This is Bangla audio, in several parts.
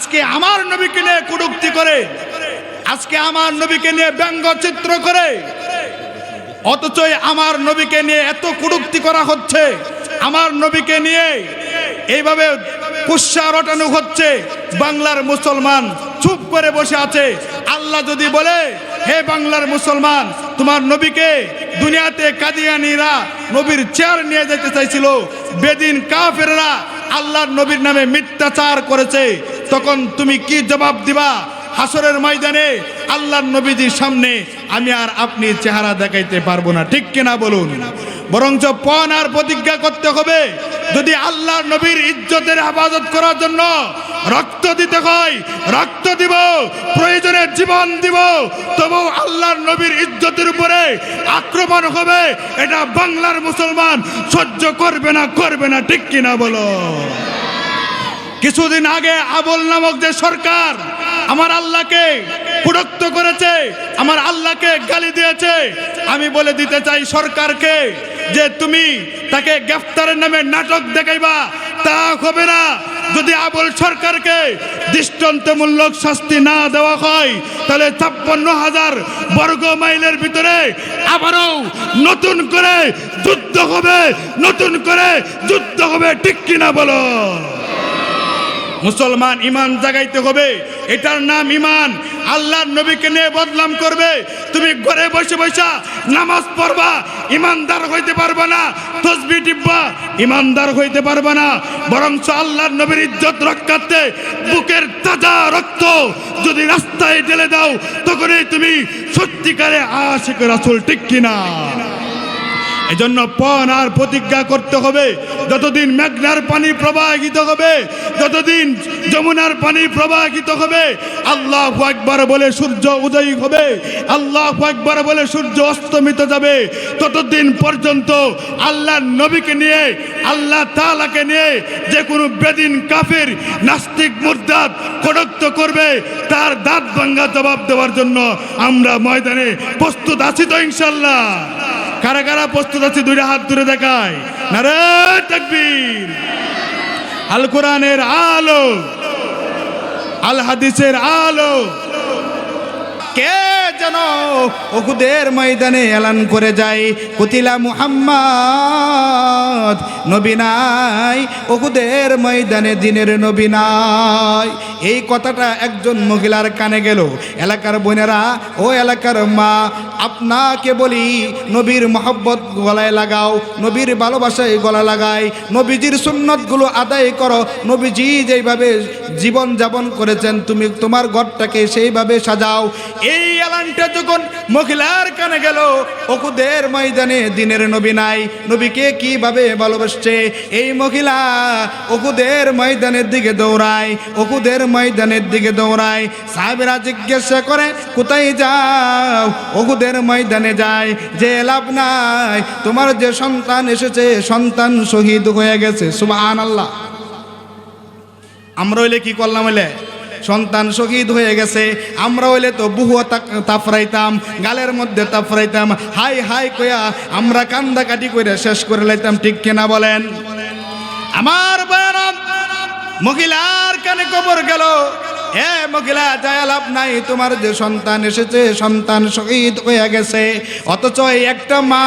আজকে আমার নবীকে নিয়ে কটূক্তি করে, আজকে আমার নবীকে নিয়ে ব্যঙ্গচিত্র করে, অথচ আমার নবীকে নিয়ে এত কটূক্তি করা হচ্ছে, আমার নবীকে নিয়ে এইভাবে কুৎসা রটানো হচ্ছে। বাংলার মুসলমান চুপ করে বসে আছে। আল্লাহ যদি বলে, হে বাংলার মুসলমান, তোমার নবীকে দুনিয়াতে কাদিয়ানীরা নবীর চেয়ার নিয়ে যেতে চাইছিল, বেদিন কাফেররা আল্লাহর নবীর নামে মিথ্যাচার করেছে, তখন তুমি কি জবাব দিবা? হাসরের ময়দানে আল্লাহর নবীজির সামনে আমি আর আপনি চেহারা দেখাইতে পারবো না, ঠিক কিনা বলুন? বরঞ্চ পণ আর প্রতিজ্ঞা করতে হবে, যদি আল্লাহর নবীর ইজ্জতের হেফাজত করার জন্য রক্ত দিতে হয় রক্ত দিব, প্রয়োজনে জীবন দিব, তবু আল্লাহর নবীর ইজ্জতের উপরে আক্রমণ হবে, এটা বাংলার মুসলমান সহ্য করবে না, ঠিক কিনা বলো? কিছুদিন আগে আবুল নামক যে সরকার আমার আল্লাহকে কটূক্তি করেছে, আমার আল্লাহকে গালি দিয়েছে, আমি বলে দিতে চাই সরকারকে যে তুমি তাকে গ্রেফতারের নামে নাটক দেখাইবা, তা হবে না। যদি আবুল সরকারকে দৃষ্টান্তমূলক শাস্তি না দেওয়া হয়, তাহলে ৫৬,০০০ বর্গ মাইলের ভিতরে আবারও নতুন করে যুদ্ধ হবে, ঠিক কিনা বলো? মুসলমান ইমান জাগাইতে হবে, এটার নাম ইমান। আল্লাহর নবীকে নিয়ে বদনাম করবে, তুমি ঘরে বসে বসে নামাজ পড়বা, ইমানদার হইতে পারবে না। তাসবিহ টিপবা, ইমানদার হইতে পারবে না। বরঞ্চ আল্লাহর নবীর ইজ্জত রক্ষার্থে বুকের তাজা রক্ত যদি রাস্তায় ঢেলে দাও, তখনই তুমি সত্যিকারে আশিক রাসূল, ঠিক কিনা? এজন্য পণ আর প্রতিজ্ঞা করতে হবে, যতদিন মেঘনার পানি প্রবাহিত হবে, যতদিন যমুনার পানি প্রবাহিত হবে, আল্লাহু আকবার বলে সূর্য উদয় হবে, আল্লাহু আকবার বলে সূর্য অস্তমিত যাবে, ততদিন পর্যন্ত আল্লাহর নবীকে নিয়ে, আল্লাহ তাআলাকে নিয়ে যে কোনো বেদিন কাফির নাস্তিক মুরতাদ কটূক্তি করবে, তার দাঁত ভাঙা জবাব দেওয়ার জন্য আমরা ময়দানে প্রস্তুত আছি তো ইনশাআল্লাহ? কারা কারা প্রস্তুত আছে? দুইটা হাত তুলে দেখায়। নারে তাকবীর! আল কোরআনের আলো, আল হাদিসের আলো। কে যেন উহুদের ময়দানে এলান করে যায়, কুতিলা মুহাম্মদ, নবী নাই উহুদের ময়দানে, দিনের নবী নাই। এই কথাটা একজন মহিলার কানে গেল। এলাকার বোনেরা, ও এলাকার মা, আপনাকে বলি, নবীর মহব্বত গলায় লাগাও, নবীর ভালোবাসায় গলা লাগাই, নবীজির সুন্নতগুলো আদায় করো। নবীজি যেইভাবে জীবন যাপন করেছেন, তুমি তোমার ঘরটাকে সেইভাবে সাজাও। এই এলানটা যখন মহিলার কানে গেল, উহুদের ময়দানে দিনের নবী নাই, নবীকে কিভাবে ভালোবাসছে এই মহিলা উহুদের ময়দানের দিকে দৌড়ায়, উহুদের ময়দানের দিকে দৌড়ায়। সাহাবীরা জিজ্ঞাসা করে, কোথায় যাও? উহুদের ময়দানে যায়। যে লাভ নাই, তোমার যে সন্তান এসেছে, সন্তান শহীদ হয়ে গেছে। সুবহানাল্লাহ। আমরা হইলে কি করলাম? হইলে সন্তান শহীদ হয়ে গেছে, আমরা হইলে তো বহু তাফরাইতাম, গালের মধ্যে তাফরাইতাম, হাই হাই কইয়া আমরা কান্দাকাটি করে শেষ করে লাইতাম, ঠিক কিনা বলেন? আমার বায়ারাম, মহিলার কানে খবর গেল, হে মহিলা, যায় লাভ নাই, তোমার যে সন্তান এসেছে, সন্তান শহীদ হয়ে গেছে। অথচ একটা মা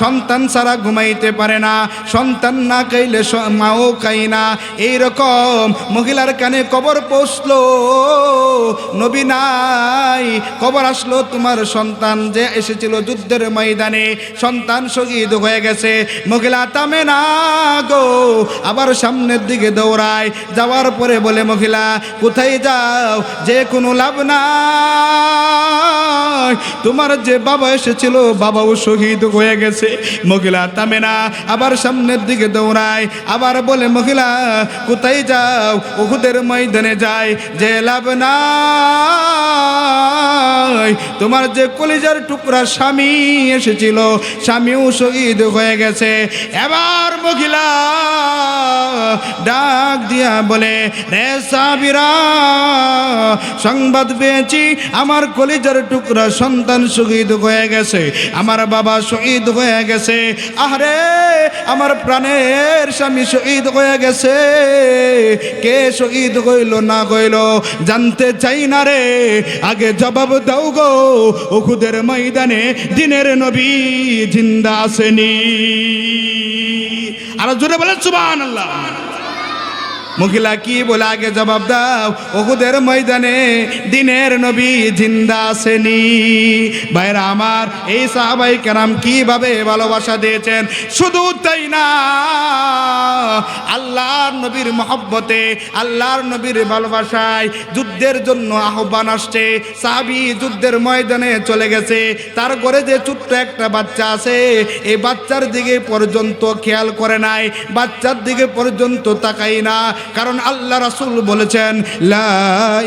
সন্তান ছাড়া ঘুমাইতে পারে না, সন্তান না খাইলে মাও খাই না। এইরকম মহিলার কানে খবর পৌঁছলো, নবী নাই, খবর আসলো তোমার সন্তান যে এসেছিল যুদ্ধের ময়দানে, সন্তান শহীদ হয়ে গেছে। মহিলা থামে না গো, আবার সামনের দিকে দৌড়ায়। যাওয়ার পরে বলে, মহিলা কোথায় যাও? যে কোনো লাভ নাই, তোমার যে বাবা এসেছিল, বাবাও শহীদ হয়ে গেছে। মহিলা থামে না, আবার সামনের দিকে দৌড়ায়। আবার বলে, মহিলা কোথায় যাও? উহুদের ময়দানে যায়। যে লাভ নাই, তোমার যে কলিজার টুকরা স্বামী এসেছিল, স্বামীও শহীদ হয়ে গেছে। এবার মহিলা ডাক দিয়া বলে, রে সাহাবীরা, সংবাদ পেয়েছি আমার কলিজার টুকরা সন্তান শহীদ হয়ে গেছে, আমার বাবা শহীদ হয়ে গেছে। আরে আমার প্রাণের স্বামী শহীদ হয়ে গেছে। কে শহীদ হইল না হইল জানতে চাই না রে, আগে জবাব দাও গো, উহুদের ময়দানে দিনের নবী জিন্দা আসেনি? আর জোরে বলেন সুবহানাল্লাহ। মহিলা কি বলে আগে জবাব দাও, উহুদের ময়দানে দিনের নবী জিন্দা আসেনি। ভাইরা আমার, এই সাহাবাই কেরাম কিভাবে ভালোবাসা দিয়েছেন। শুধু তাই না, আল্লাহর নবীর মহব্বতে, আল্লাহর নবীর ভালোবাসায় যুদ্ধের জন্য আহ্বান আসছে। সাহাবী যুদ্ধের ময়দানে চলে গেছে, তার ঘরে যে ছোট্ট একটা বাচ্চা আছে, এই বাচ্চার দিকে পর্যন্ত খেয়াল করে নাই, বাচ্চার দিকে পর্যন্ত তাকাই না। কারণ আল্লাহ রাসূল বলেছেন, লা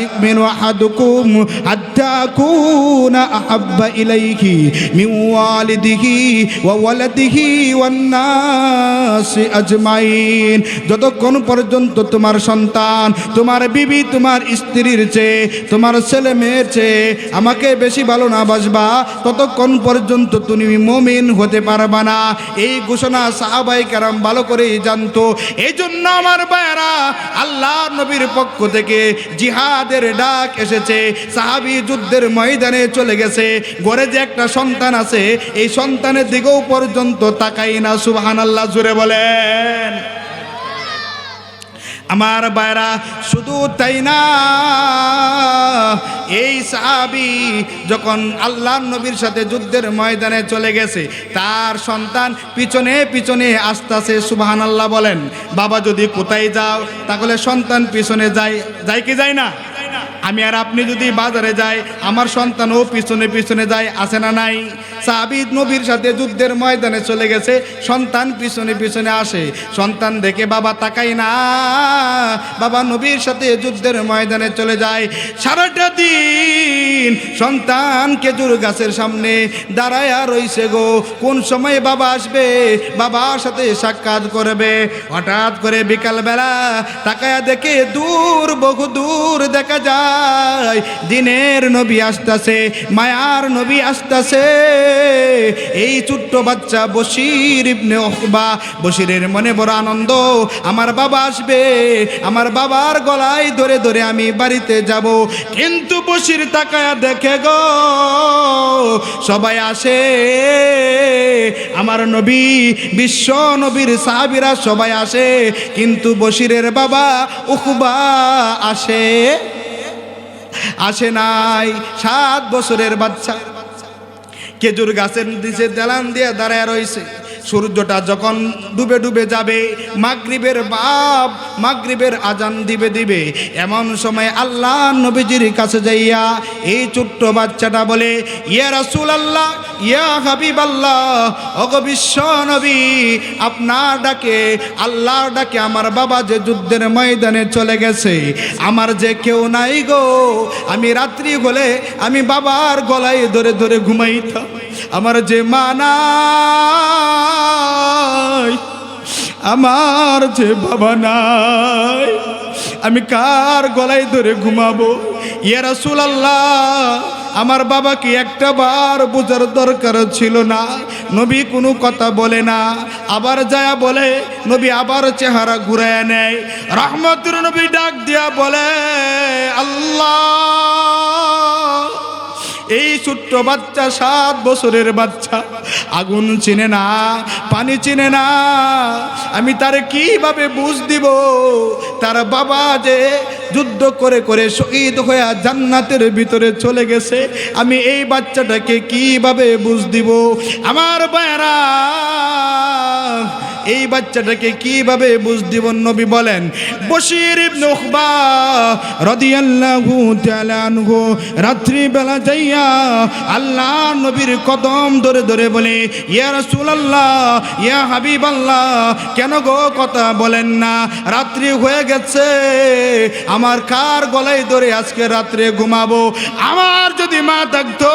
ইউমিনু আহাদুকুম হাত্তা আকুনা আহাব্বা ইলাইহি মিন ওয়ালিদিহি ওয়া ওয়ালাদিহি ওয়ান নাসি আজমাইন। যতক্ষণ পর্যন্ত তোমার সন্তান, তোমার বিবি, তোমার স্ত্রীর চেয়ে, তোমার ছেলে মেয়ের চেয়ে আমাকে বেশি ভালো না বাসবা, ততক্ষণ পর্যন্ত তুমি মুমিন হতে পারবা না। এই ঘোষণা সাহাবায়ে কেরাম ভালো করেই জানতো। এই জন্য আমার ভাইরা, আল্লাহর নবীর পক্ষ থেকে জিহাদের ডাক এসেছে। সাহাবী যুদ্ধের ময়দানে চলে গেছে, ঘরে যে একটা সন্তান আছে, এই সন্তানের দিকেও পর্যন্ত তাকাই না। সুবহানাল্লাহ জোরে বলেন। আমার ভাইরা, শুধু তাই না, এই সাহাবী যখন আল্লাহর নবীর সাথে যুদ্ধের ময়দানে চলে গেছে, তার সন্তান পিছনে পিছনে আসতেছে। সুবহানাল্লাহ বলেন। বাবা যদি কোথায় যাও, তাহলে সন্তান পিছনে যায় কি যায় না? আমি আর আপনি যদি বাজারে যাই, আমার সন্তানও পিছনে পিছনে যায়, আছে না নাই? সাহাবী নবীর সাথে যুদ্ধের ময়দানে চলে গেছে, সন্তান পিছনে পিছনে আসে। সন্তান দেখে বাবা তাকাই না, বাবা নবীর সাথে যুদ্ধের ময়দানে চলে যায়। সারাটা দিন সন্তান খেজুর গাছের সামনে দাঁড়ায় রইছে গো, কোন সময় বাবা আসবে, বাবার সাথে সাক্ষাৎ করবে। হঠাৎ করে বিকালবেলা তাকায়া দেখে দূর, বহু দূর দেখা যায় দিনের নবী আসতেছে, মায়ার নবী আসতেছে। এই ছোট্ট বাচ্চা বশির ইবনে উকবা, বশিরের মনে বড় আনন্দ, আমার বাবা আসবে, আমার বাবার গলায় ধরে ধরে আমি বাড়িতে যাব। কিন্তু বশির তাকায়া দেখে গো, সবাই আসে, আমার নবী, বিশ্ব নবীর সাহাবীরা সবাই আসে, কিন্তু বশিরের বাবা উকবা আসে নাই। 7 বছরের বাচ্চা খেজুর গাছের নিচে দালান দিয়ে দাঁড়ায় রয়েছে। সূর্যটা যখন ডুবে ডুবে যাবে, মাগরিবের আজান দিবে, এমন সময় আল্লাহ নবীজির কাছে যাইয়া এই ছোট্ট বাচ্চাটা বলে, ইয়া রাসূলুল্লাহ, ইয়া হাবিবাল্লাহ, ওগো বিশ্ব নবী, আপনার ডাকে, আল্লাহর ডাকে আমার বাবা যে যুদ্ধের ময়দানে চলে গেছে, আমার যে কেউ নাই গো, আমি রাত্রি হলে আমি বাবার গলায় ধরে ধরে ঘুমাইতাম, আমার যে মা নাই, আমার যে বাবা নাই, আমি কার গলায় ধরে ঘুমাবো? ইয়া রাসূলুল্লাহ, আমার বাবাকে একটা বার বোঝার দরকার ছিল না। নবী কোনো কথা বলে না, আবার যায় বলে, নবী আবার চেহারা ঘুরায় নেয়। রহমতের নবী ডাক দিয়া বলে, আল্লাহ, এই ছোট্ট বাচ্চা, 7 বছরের বাচ্চা, আগুন চিনে না, পানি চিনে না, আমি তারে কিভাবে বুঝ দিব? তার বাবা যে যুদ্ধ করে করে শহীদ হয়ে জান্নাতের ভিতরে চলে গেছে, আমি এই বাচ্চাটাকে কিভাবে বুঝ দিব? আমার ভাইরা, এই বাচ্চাটাকে কিভাবে বুঝ দিব? নবী বলেন, বশির ইবনে উকবা রাদিয়াল্লাহু তাআলা আনহু রাত্রি বেলা যাইয়া আল্লাহ নবীর কদম ধরে ধরে বলে, ইয়া রাসূলুল্লাহ, ইয়া হাবিবাল্লাহ, কেন গো কথা বলেন না? রাত্রি হয়ে গেছে, আমার কার গলায় ধরে আজকে রাত্রে ঘুমাবো? আমার যদি মা থাকতো,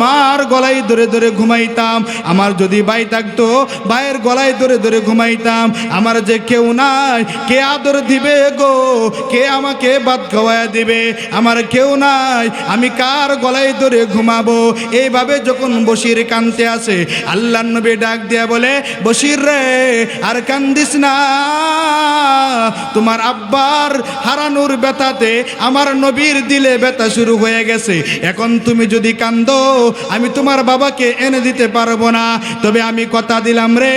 মার গলায় ধরে ধরে ঘুমাইতাম, আমার যদি ভাই থাকতো, ভাইয়ের গলায় গলায় ধরে ধরে ঘুমাইতাম। আমার যে কেউ নাই, কে আদর দিবে গো, কে আমাকে ভাত খাওয়ায় দিবে, আমার কেউ নাই, আমি কার গলায় ধরে ঘুমাবো। এইভাবে যখন বশির কানতে আসে, আল্লাহর নবী ডাক দিয়া বলে, বশির রে আর কান্দিস না, তোমার আব্বার হারানোর ব্যথাতে আমার নবীর দিলে ব্যথা শুরু হয়ে গেছে। এখন তুমি যদি কান্দো, আমি তোমার বাবাকে এনে দিতে পারবো না, তবে আমি কথা দিলাম রে,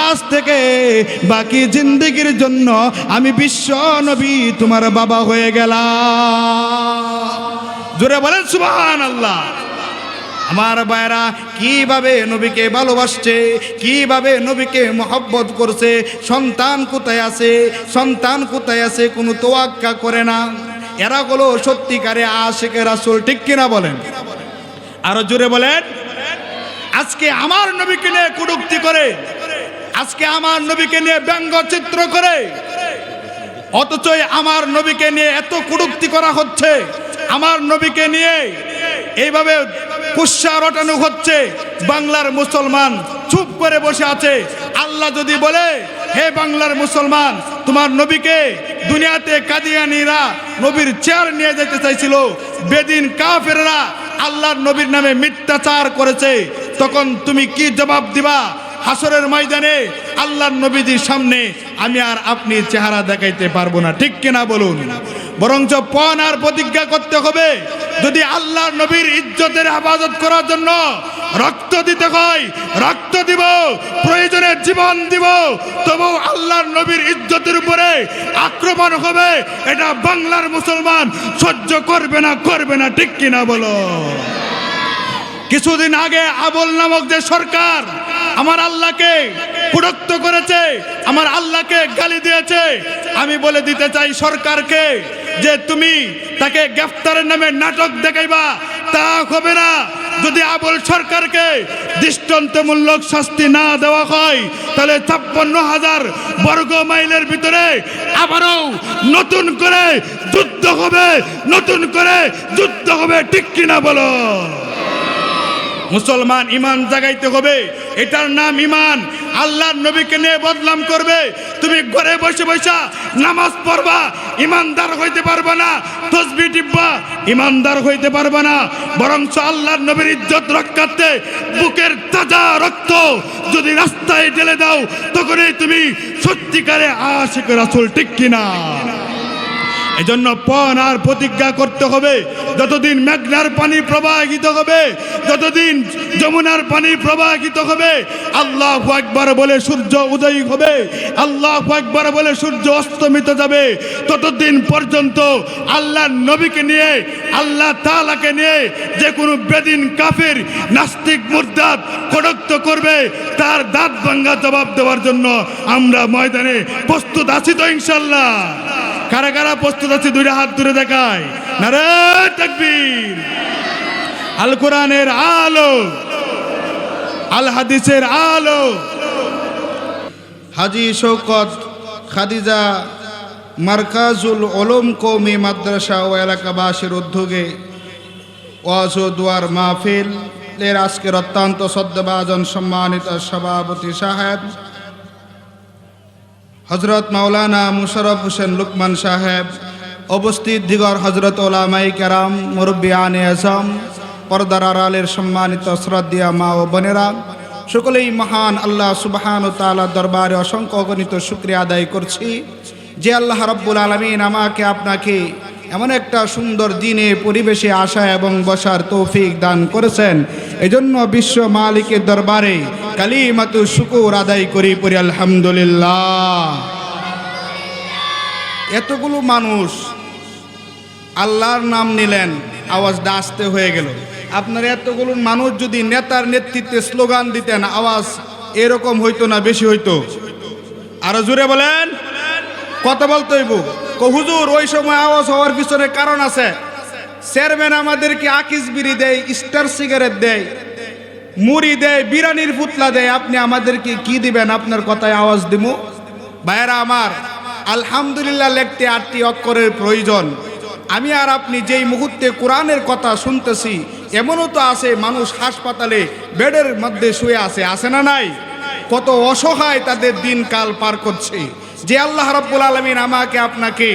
আজ থেকে বাকি জিন্দেগির জন্য আমি বিশ্ব নবী তোমার বাবা হয়ে গেলাম। জোরে বলেন সুবহানাল্লাহ। আমার ভাইরা কিভাবে নবীকে ভালোবাসছে, কিভাবে নবীকে মহব্বত করছে। সন্তান কোথায় আছে, সন্তান কোথায় আছে, কোনো তোয়াক্কা করে না। এরা হলো সত্যিকারে আশিকে রাসূল, ঠিক কিনা বলেন? আরো জোরে বলেন। আজকে আমার নবীকে নিয়ে কটূক্তি করে, আজকে আমার নবীকে নিয়ে ব্যঙ্গচিত্র করে, অথচ আমার নবীকে নিয়ে এত কটূক্তি করা হচ্ছে, আমার নবীকে নিয়ে এইভাবে কুৎসা রটানো হচ্ছে। বাংলার মুসলমান চুপ করে বসে আছে। আল্লাহ যদি বলে, হে বাংলার মুসলমান, তোমার নবীকে দুনিয়াতে কাদিয়ানীরা নবীর চেয়ার নিয়ে যেতে চাইছিল, বেদিন কাফেররা আল্লাহর নবীর নামে মিথ্যাচার করেছে, তখন তুমি কি জবাব দিবা? হাসরের ময়দানে আল্লাহর নবীজির সামনে আমি আর আপনি চেহারা দেখাইতে পারবো না, ঠিক কিনা বলুন? বরঞ্চ পণ আর প্রতিজ্ঞা করতে হবে, যদি আল্লাহর নবীর ইজ্জতের হেফাজত করার জন্য রক্ত দিতে হয় রক্ত দিব, প্রয়োজনে জীবন দিব, তবু আল্লাহর নবীর ইজ্জতের উপরে আক্রমণ হবে, এটা বাংলার মুসলমান সহ্য করবে না, করবে না, ঠিক কিনা বলো? কিছুদিন আগে আবুল নামক যে সরকার আমার আল্লাহকে কুরুক্ত করেছে, আমার আল্লাহকে গালি দিয়েছে, আমি বলে দিতে চাই সরকারকে যে তুমি তাকে গ্রেফতারের নামে নাটক দেখাইবা, তা হবে না। যদি আবুল সরকারকে দৃষ্টান্তমূলক শাস্তি না দেওয়া হয়, তাহলে 56,000 বর্গ মাইলের ভিতরে আবারও নতুন করে যুদ্ধ হবে, নতুন করে যুদ্ধ হবে, ঠিক কিনা বলো? মুসলমান ইমান জাগাইতে হবে, এটার নাম ইমান। আল্লাহর নবীকে নিয়ে বদনাম করবে, তুমি ঘরে বসে বসে নামাজ পড়বা, ইমানদার হইতে পারবে না। তাসবিহ টিপবা, ইমানদার হইতে পারবে না। বরঞ্চ আল্লাহর নবীর ইজ্জত রক্ষার্থে বুকের তাজা রক্ত যদি রাস্তায় ঢেলে দাও, তখনই তুমি সত্যিকারে আশিক রাসূল, ঠিক কিনা? এজন্য পণ আর প্রতিজ্ঞা করতে হবে, যতদিন মেঘনার পানি প্রবাহিত হবে, যতদিন যমুনার পানি প্রবাহিত হবে, আল্লাহু আকবার বলে সূর্য উদয় হবে, আল্লাহু আকবার বলে সূর্য অস্তমিত যাবে, ততদিন পর্যন্ত আল্লাহর নবীকে নিয়ে, আল্লাহ তাআলাকে নিয়ে যে কোনো বেদিন কাফির নাস্তিক মুরতাদ কটূক্ত করবে, তার দাঁত ভাঙা জবাব দেওয়ার জন্য আমরা ময়দানে প্রস্তুত আছি তো ইনশাআল্লাহ? কারা কারা প্রস্তুত আছে? দুইটা হাত তুলে দেখায়। নারে তাকবীর। আল কোরআনের আলো, আল হাদিসের আলো। হাজী শওকত খাদিজা মারকাজুল উলুম কওমি মাদ্রাসা ও এলাকাবাসীর উদ্যোগে ওয়াজ ও দুয়ার মাহফিল এর আজকের অত্যন্ত শ্রদ্ধাভাজন সম্মানিত সভাপতি সাহেব হজরত মাওলানা মুশাররফ হোসেন লুকমান সাহেব, উপস্থিত দিগর হজরত ওলামায়ে কেরাম, মুরব্বিয়ানে আযম, পর্দার আড়ালের সম্মানিত শ্রদ্ধেয় মা ও বোনেরা, সকলেই মহান আল্লাহ সুবহানাহু ওয়া তাআলার দরবারে অসংখ্য অগণিত শুকরিয়া আদায় করছি যে আল্লাহ রাব্বুল আলামিন আমাকে আপনাকে এমন একটা সুন্দর দিনে পরিবেশে আসা এবং বসার তৌফিক দান করেছেন। এজন্য বিশ্ব মালিকের দরবারে কালিমাতু শুকর আদায় করি, পড়ি আলহামদুলিল্লাহ। এতগুলো মানুষ আল্লাহর নাম নিলেন, আওয়াজটা আস্তে হয়ে গেল। আপনারা এতগুলো মানুষ যদি নেতার নেতৃত্বে স্লোগান দিতেন, আওয়াজ এরকম হইতো না, বেশি হইতো? আরো জোরে বলেন। কথা বলতে হইব। হুজুর, ওই সময় আওয়াজ হওয়ার পিছনে কারণ আছে। চেয়ারম্যান আমাদেরকে আকিস বিড়ি দেয়, স্টার সিগারেট দেয়, মুড়ি দেয়, বিরানির পুতলা দেয়, আপনি আমাদেরকে কি দিবেন? আপনার কথায় আওয়াজ দিব? ভাইয়েরা আমার, আলহামদুলিল্লাহ লিখতে 8টি অক্ষরের প্রয়োজন। আমি আর আপনি যেই মুহূর্তে কোরআনের কথা শুনতেছি, এমনও তো আছে মানুষ হাসপাতালে বেডের মধ্যে শুয়ে আছে, আছে না নাই? কত অসহায় তাদের দিন কাল পার করছে। যে আল্লাহ রাব্বুল আলামিন আমাকে আপনাকে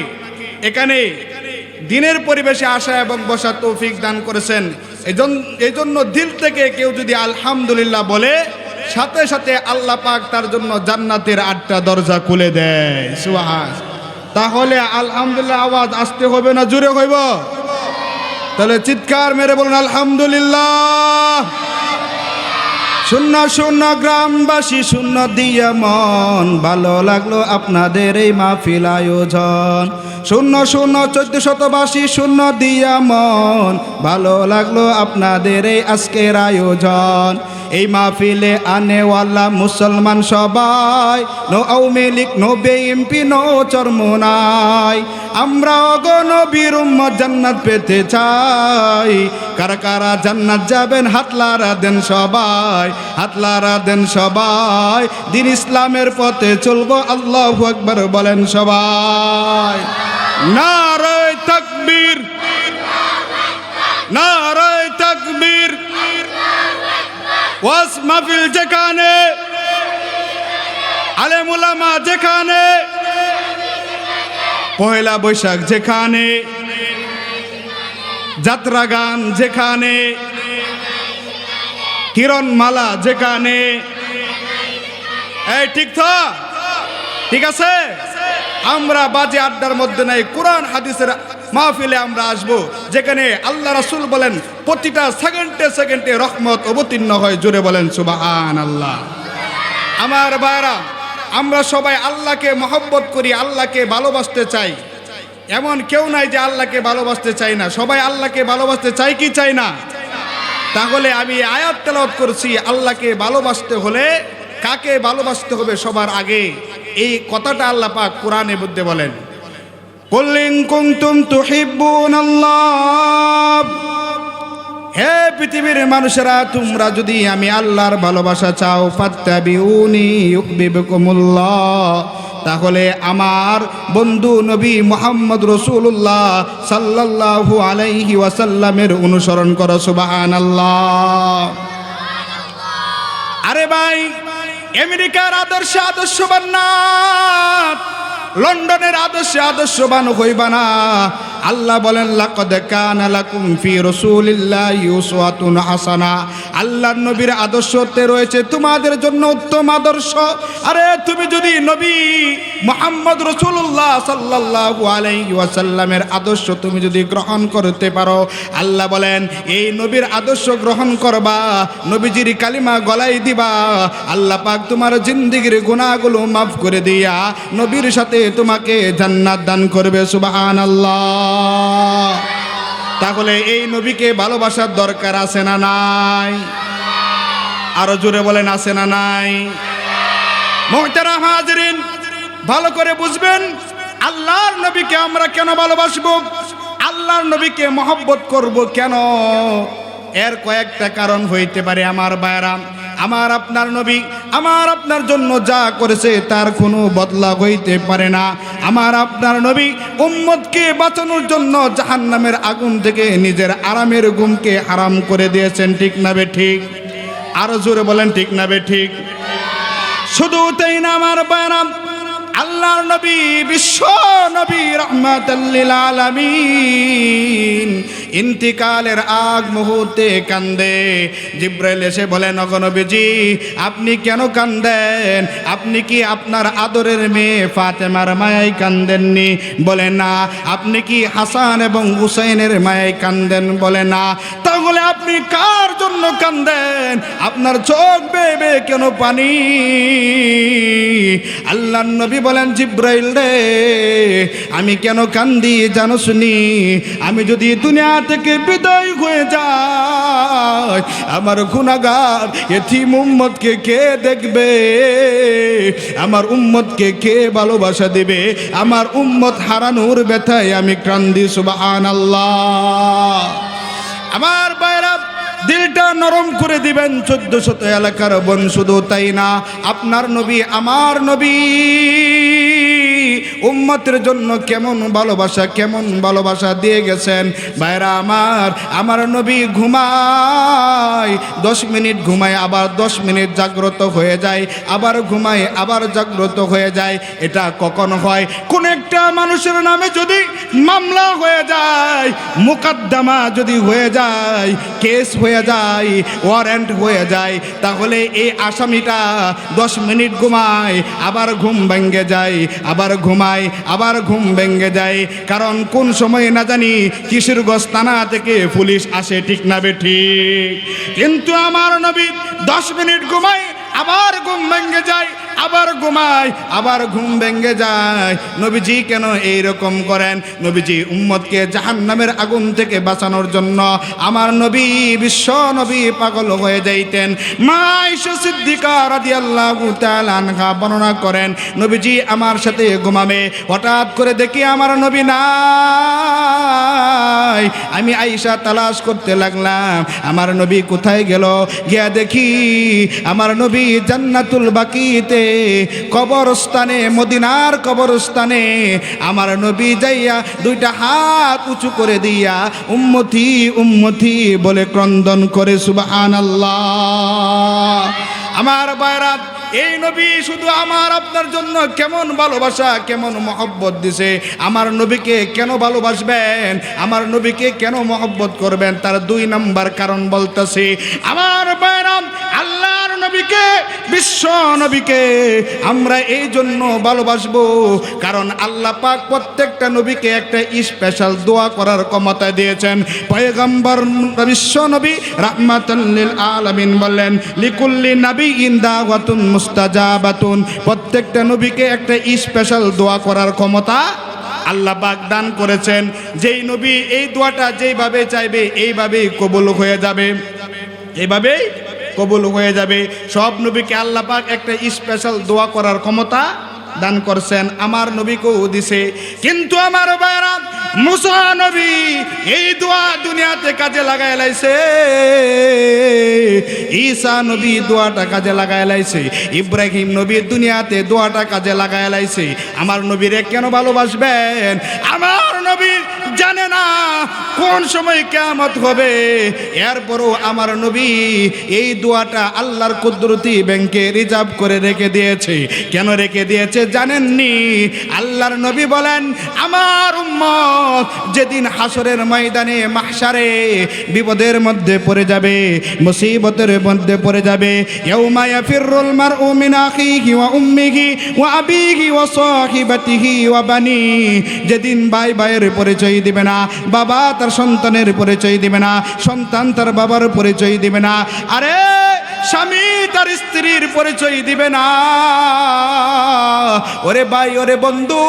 এখানে দিনের পরিবেশে আসা এবং বসার তৌফিক দান করেছেন, এই জন্য দিল থেকে কেউ যদি আলহামদুলিল্লাহ বলে, সাথে সাথে আল্লাহ পাক তার জন্য জান্নাতের 8টা দরজা খুলে দেয়। সুবহান। তাহলে আলহামদুলিল্লাহ আওয়াজ আসতে হবে না জোরে হইব? তাহলে চিৎকার মেরে বলুন আলহামদুলিল্লাহ। শূন্য শূন্য গ্রামবাসী শূন্য দিয়া মন, ভালো লাগলো আপনাদের এই মাহফিল আয়োজন। শূন্য শূন্য 1400বাসী শূন্য দিয়া মন, ভালো লাগলো আপনাদের এই আজকের আয়োজন। এই মাহফিলে আনেওয়ালা মুসলমান সবাই, no Awami League, no BNP, no Charmonai. আমরা নবীর উম্মত জান্নাত পেতে চাই। কারা কারা জান্নাত যাবেন হাত লারা দেন সবাই, হাত লারা দেন সবাই। দিন ইসলামের পথে চলবো, আল্লাহু আকবার বলেন সবাই। নারায়ে তাকবীর, নারায়ে তাকবীর। ওয়াজ মাহফিল যেখানে, আলেম উলামা যেখানে, পহেলা বৈশাখ যেখানে, যাত্রা গান যেখানে, কিরণমালা যেখানে, এই ঠিক তো? ঠিক আছে? আমরা বাজে আড্ডার মধ্যে নাই, কোরআন হাদিসের মাহফিলে আমরা আসবো, যেখানে আল্লাহ রাসূল বলেন প্রতিটা সেকেন্ডে সেকেন্ডে রহমত অবতীর্ণ হয়। জোরে বলেন সুবহানাল্লাহ। আমার ভাইরা, আমরা সবাই আল্লাহকে মহব্বত করি, আল্লাহকে ভালোবাসতে চাই। এমন কেউ নাই যে আল্লাহকে ভালোবাসতে চাই না, সবাই আল্লাহকে ভালোবাসতে চাই কি চাই না? তাহলে আমি আয়াত তেলাওয়াত করছি, আল্লাহকে ভালোবাসতে হলে কাকে ভালোবাসতে হবে সবার আগে? এই কথাটা আল্লাহ পাক কোরআনের মধ্যে বলেন, কুল ইন কুনতুম তুহিব্বুনাল্লাহ। হে পৃথিবীর মানুষেরা, তোমরা যদি আমি আল্লাহর ভালোবাসা চাও, ফাত্তাবিউনি ইউহিব্বুকুমুল্লাহ, তাহলে আমার বন্ধু নবী মুহাম্মদ রাসূলুল্লাহ সাল্লাল্লাহু আলাইহি ওয়াসাল্লামের অনুসরণ করো। সুবহানাল্লাহ। আরে ভাই, আমেরিকার আদর্শে আদর্শবান না, লন্ডনের আদর্শে আদর্শবান হইবা না। আল্লাহ বলেন, লাকাদ কানা লাকুম ফি রাসূলিল্লাহি উসওয়াতুন হাসানা। আল্লাহর নবীর আদর্শতে রয়েছে তোমাদের জন্য উত্তম আদর্শ। আরে তুমি যদি নবী মুহাম্মদ রাসূলুল্লাহ সাল্লাল্লাহু আলাইহি ওয়াসাল্লামের আদর্শ তুমি যদি গ্রহণ করতে পারো, আল্লাহ বলেন এই নবীর আদর্শ গ্রহণ করবা, নবীজির কালিমা গলায় দিবা, আল্লাহ পাক তোমার জিন্দেগির গুনাহগুলো মাফ করে দিয়া নবীর সাথে তোমাকে জান্নাত দান করবে। সুবহানাল্লাহ। তাহলে এই নবীকে ভালোবাসার দরকার আছে না নাই? আরো জোরে বলেন, আছে না নাই? মুহতারাম হাজিরিন, ভালো করে বুঝবেন আল্লাহর নবীকে আমরা কেন ভালোবাসবো, আল্লাহর নবীকে মহব্বত করব কেন? এর কয়েকটা কারণ হইতে পারে আমার ভাইরা। আমার আপনার নবী আমার আপনার জন্য যা করেছে তার কোনো বদলা হইতে পারে না। আমার আপনার নবী উম্মতকে বাঁচানোর জন্য জাহান্নামের আগুন থেকে নিজের আরামের ঘুমকে হারাম করে দিয়েছেন। ঠিক না বে ঠিক? আরো জোরে বলেন, ঠিক না বে ঠিক? শুধু তাই না আমার ভাইরা, আল্লাহর নবী বিশ্ব নবী রাহমাতাল লিল আলামিন ইন্তিকালের আগ মুহূর্তে কান্দে। জিব্রাইল এসে বলেন, ওগো নবীজি আপনি কেন কান্দেন? আপনি কি আপনার আদরের মেয়ে ফাতেমার মায়ায় কান্দেননি? বলে না। আপনি কি হাসান এবং হুসাইনের মায়ায় কান্দেন? বলে না। তাহলে আপনি কার জন্য কান্দেন? আপনার চোখ বেয়ে বেয়ে কেন পানি? আল্লাহর নবী বলেন, জিব্রাইল রে আমি কেন কান্দি জানো শুনি? আমি যদি দুনিয়া থেকে বিদায় হয়ে যাই, আমার গুনাহগার এতিম উম্মতকে কে দেখবে? আমার উম্মতকে কে ভালোবাসা দেবে? আমার উম্মত হারানোর ব্যথায় আমি কান্দি। সুবহানাল্লাহ। আমার ভাইরা, দিলটা নরম করে দিবেন। 1400 এলাকার বন। শুধু তাই না, আপনার নবী আমার নবী উম্মতের জন্য কেমন ভালোবাসা দিয়ে গেছেন। ভাইরা আমার নবী ঘুমায় 10 মিনিট ঘুমায়, আবার 10 মিনিট জাগ্রত হয়ে যায়, আবার ঘুমায় আবার জাগ্রত হয়ে যায়। এটা কখন হয়? কোন একটা মানুষের নামে যদি মামলা হয়ে যায়, মুকদ্দমা যদি হয়ে যায়, কেস হয়ে যায়, ওয়ারেন্ট হয়ে যায়, তাহলে এই আসামিটা 10 মিনিট ঘুমায়, আবার ঘুম ভেঙে যায়, আবার ঘুমায়, আবার ঘুম ভেঙে যায়। কারণ কোন সময় না জানি কিশোরগঞ্জ থানা থেকে পুলিশ আসে, ঠিক না বেঠিক? কিন্তু আমার নবী 10 মিনিট ঘুমায়, আবার ঘুম ভেঙে যায়, আবার ঘুমায়, আবার ঘুম ভেঙে যায়। নবীজি কেন এইরকম করেন? নবীজি উম্মতকে জাহান্নামের আগুন থেকে বাঁচানোর জন্য আমার নবী, বিশ্ব নবী পাগল হয়ে যাইতেন। মা আয়েশা সিদ্দিকা রাদিয়াল্লাহু তাআলা আনহা বর্ণনা করেন, নবীজি আমার সাথে ঘুমাবে, হঠাৎ করে দেখি আমার নবী নাই। আমি আয়েশা তালাশ করতে লাগলাম, আমার নবী কোথায় গেল? গিয়া দেখি আমার নবী জান্নাতুল বাকিতে কবরস্থানে, মদিনার কবরস্থানে আমার নবী যাইয়া 2টা হাত উঁচু করে দিয়া উম্মতি উম্মতি বলে ক্রন্দন করে। সুবহানাল্লাহ। আমার ভাইরা, এই নবী শুধু আমার আপনার জন্য কেমন ভালোবাসা, কেমন মহব্বত দিছে। আমার নবীকে কেন ভালোবাসবেন, আমার নবীকে কেন মহব্বত করবেন, তার 2 নাম্বার কারণ বলতেছি। আমার ভাইরা, আল্লাহর নবীকে, বিশ্ব নবীকে আমরা এই জন্য ভালোবাসবো কারণ আল্লাহ পাক প্রত্যেকটা নবীকে একটা স্পেশাল দোয়া করার ক্ষমতা দিয়েছেন। পয়গম্বর বিশ্ব নবী রাহমাতাল লিল আলামিন বললেন, লিকুল্লি নাবিয়্যিন দাওয়াতুন মুস্তাজাবাতুন। প্রত্যেকটা নবীকে একটা স্পেশাল দোয়া করার ক্ষমতা আল্লাহ পাক দান করেছেন। যেই নবী এই দোয়াটা যেইভাবে চাইবে এইভাবেই কবুল হয়ে যাবে, এইভাবেই কবুল হয়ে যাবে। সব নবীকে আল্লাহ পাক একটা স্পেশাল দোয়া করার ক্ষমতা দান করছেন, আমার নবীকেও দিছে। কিন্তু আমার ভাইরা, মুসা নবী এই দোয়া দুনিয়াতে কাজে লাগায় লাইছে, ঈসা নবী দোয়াটা কাজে লাগায় লাইছে, ইব্রাহিম নবী দুনিয়াতে দোয়াটা কাজে লাগায় লাইছে। আমার নবীরে কেন ভালোবাসবেন? আমার নবী জানে না কোন সময় কিয়ামত হবে, এরপরও আমার নবী এই দোয়াটা আল্লাহর কুদরতি ব্যাংকে রিজার্ভ করে রেখে দিয়েছে। কেন রেখে দিয়েছে জানেননি? আল্লাহর নবী বলেন, আমার উম্মত যেদিন হাসরের ময়দানে মাহশারে বিপদের মধ্যে পড়ে যাবে, মুসিবতের মধ্যে পড়ে যাবে, ইয়াউমা ইয়াফিরুল মারউ মিন আখিহি ওয়া উম্মিহি ওয়া আবিহি ওয়া সাহিবাতিহি ওয়া বানি। যেদিন ভাই ভাইয়ের পরিচয় দিবে না, বাবা তার সন্তানের পরিচয় দিবে না, সন্তান তার বাবার পরিচয় দিবে না, আরে স্বামী তার স্ত্রীর পরিচয় দিবে না। ওরে ভাই, ওরে বন্ধু,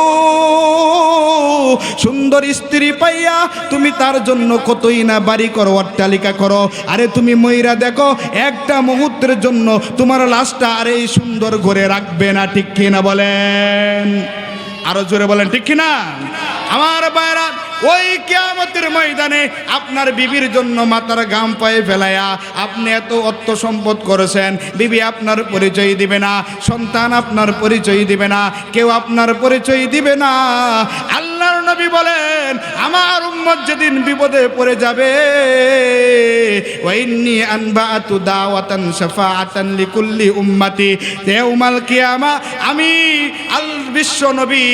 সুন্দর স্ত্রী পাইয়া তুমি তার জন্য কতই না বাড়ি করো, অট্টালিকা করো, আরে তুমি ময়রা দেখো একটা মুহূর্তের জন্য তোমার লাশটা আর এই সুন্দর ঘরে রাখবে না, ঠিক কিনা বলেন? আরো জোরে বলেন, ঠিক কিনা? আমার ভাইরা, ওই কিয়ামতের ময়দানে আপনার বিবির জন্য মাথার ঘাম পায়ে ফেলায়া আপনি এত অর্থ সম্পদ করেছেন, বিবি আপনার পরিচয় দিবে না, সন্তান আপনার পরিচয় দিবে না, কেউ আপনার পরিচয় দিবে না। আল্লাহর নবী বলেন, আমার উম্মত যেদিন বিপদে পড়ে যাবে, ওয়া ইন্নী আনবাতু দাওয়াতান শাফাআতান লিকুল্লি উম্মতি ইয়াউমাল কিয়ামা। আমি বিশ্ব নবী